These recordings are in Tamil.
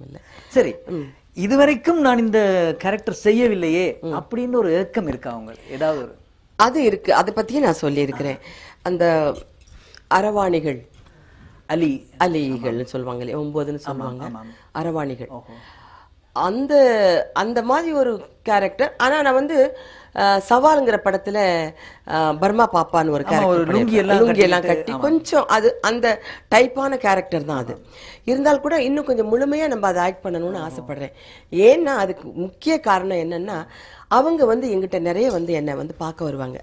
இல்ல. சரி, இதுவரைக்கும் நான் இந்த கேரக்டர் செய்யவில்லையே அப்படின்னு ஒரு ஏக்கம் இருக்கா அவங்க ஏதாவது ஒரு? அது இருக்கு, அதை பத்தியே நான் சொல்லியிருக்கிறேன். அந்த அரவாணிகள், அலிகள்னு சொல்லுவாங்க இல்லையா, 9ன்னு சொல்லுவாங்க, அரவாணிகள், அந்த அந்த மாதிரி ஒரு கேரக்டர். ஆனா நான் வந்து சவாலுங்கிற படத்துல பர்மா பாப்பான்னு ஒரு கேரக்டர், லுங்கி எல்லாம் கட்டி கொஞ்சம் அது அந்த டைப்பான கேரக்டர் தான் அது. இருந்தால் கூட இன்னும் கொஞ்சம் முழுமையா நம்ம அதை ஆக்ட் பண்ணணும்னு ஆசைப்படுறேன். ஏன்னா அதுக்கு முக்கிய காரணம் என்னன்னா, அவங்க வந்து எங்கிட்ட நிறைய வந்து என்னை வந்து பார்க்க வருவாங்க.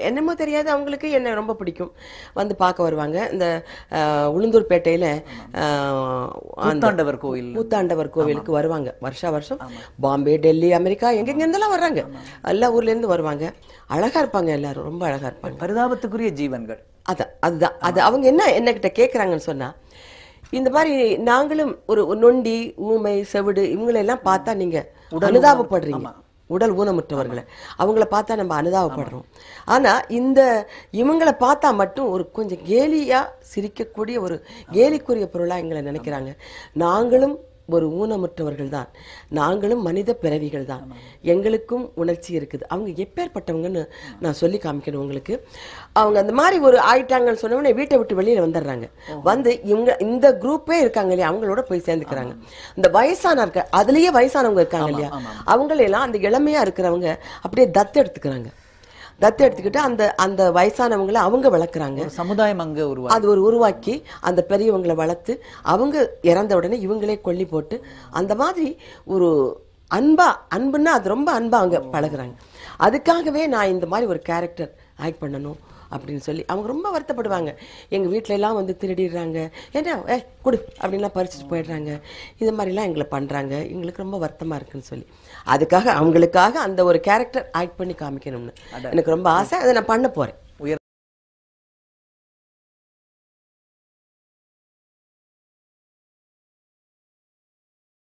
என்னமோ தெரியாது, அவங்களுக்கு என்னை ரொம்ப பிடிக்கும், வந்து பார்க்க வருவாங்க. இந்த உளுந்தூர்பேட்டையில கூத்தாண்டவர் கோவிலுக்கு வருவாங்க வருஷம். பாம்பே, டெல்லி, அமெரிக்கா எங்கெங்க இருந்தெல்லாம் வர்றாங்க, எல்லா ஊர்ல இருந்து வருவாங்க. அழகா இருப்பாங்க, எல்லாரும் ரொம்ப அழகா இருப்பாங்க. பரிதாபத்துக்குரிய ஜீவன்கள். அதுதான் அது. அவங்க என்ன கிட்ட கேக்குறாங்கன்னு சொன்னா, இந்த மாதிரி நாங்களும் ஒரு நொண்டி, ஊமை, செவிடு இவங்களெல்லாம் பார்த்தா நீங்க அனுதாபப்படுறீங்க, உடல் ஊனமுற்றவர்களை அவங்கள பார்த்தா நம்ம அனுதாபப்படுறோம். ஆனா இவங்களை பார்த்தா மட்டும் ஒரு கொஞ்சம் கேலியா சிரிக்கக்கூடிய ஒரு கேலிக்குரிய பொருளா எங்களை நினைக்கிறாங்க. நாங்களும் ஒரு ஊனமுற்றவர்கள் தான், நாங்களும் மனித பிறவிகள் தான், எங்களுக்கும் உணர்ச்சி இருக்குது. அவங்க எப்பேற்பட்டவங்கன்னு நான் சொல்லி காமிக்கணும் உங்களுக்கு. அவங்க அந்த மாதிரி ஒரு ஆயிட்டாங்கன்னு சொன்னவொடனே வீட்டை விட்டு வெளியில வந்துடுறாங்க. வந்து இவங்க இந்த குரூப்பே இருக்காங்க இல்லையா, அவங்களோட போய் சேர்ந்துக்கிறாங்க. இந்த வயசான அதுலயே வயசானவங்க இருக்காங்க இல்லையா, அவங்களெல்லாம் அந்த இளமையா இருக்கிறவங்க அப்படியே தத்து எடுத்துக்கிட்டு அந்த வயசானவங்களை அவங்க வளர்க்குறாங்க. சமுதாயம் அங்க அது ஒரு உருவாக்கி அந்த பெரியவங்களை வளர்த்து அவங்க இறந்த உடனே இவங்களே கொல்லி போட்டு அந்த மாதிரி ஒரு அன்புன்னா அது ரொம்ப அன்பா அவங்க பழகுறாங்க. அதுக்காகவே நான் இந்த மாதிரி ஒரு கேரக்டர் ஆக்ட் பண்ணணும் அப்படின்னு சொல்லி அவங்க ரொம்ப வருத்தப்படுவாங்க. எங்கள் வீட்டில எல்லாம் வந்து திருடிடுறாங்க, ஏன்னா கொடு அப்படின்லாம் பறிச்சுட்டு போயிடுறாங்க, இது மாதிரிலாம் எங்களை பண்ணுறாங்க, எங்களுக்கு ரொம்ப வருத்தமாக இருக்குன்னு சொல்லி அதுக்காக அவங்களுக்காக அந்த ஒரு கேரக்டர் ஆக்ட் பண்ணி காமிக்கணும்னு எனக்கு ரொம்ப ஆசை. அதை நான் பண்ண போகிறேன்.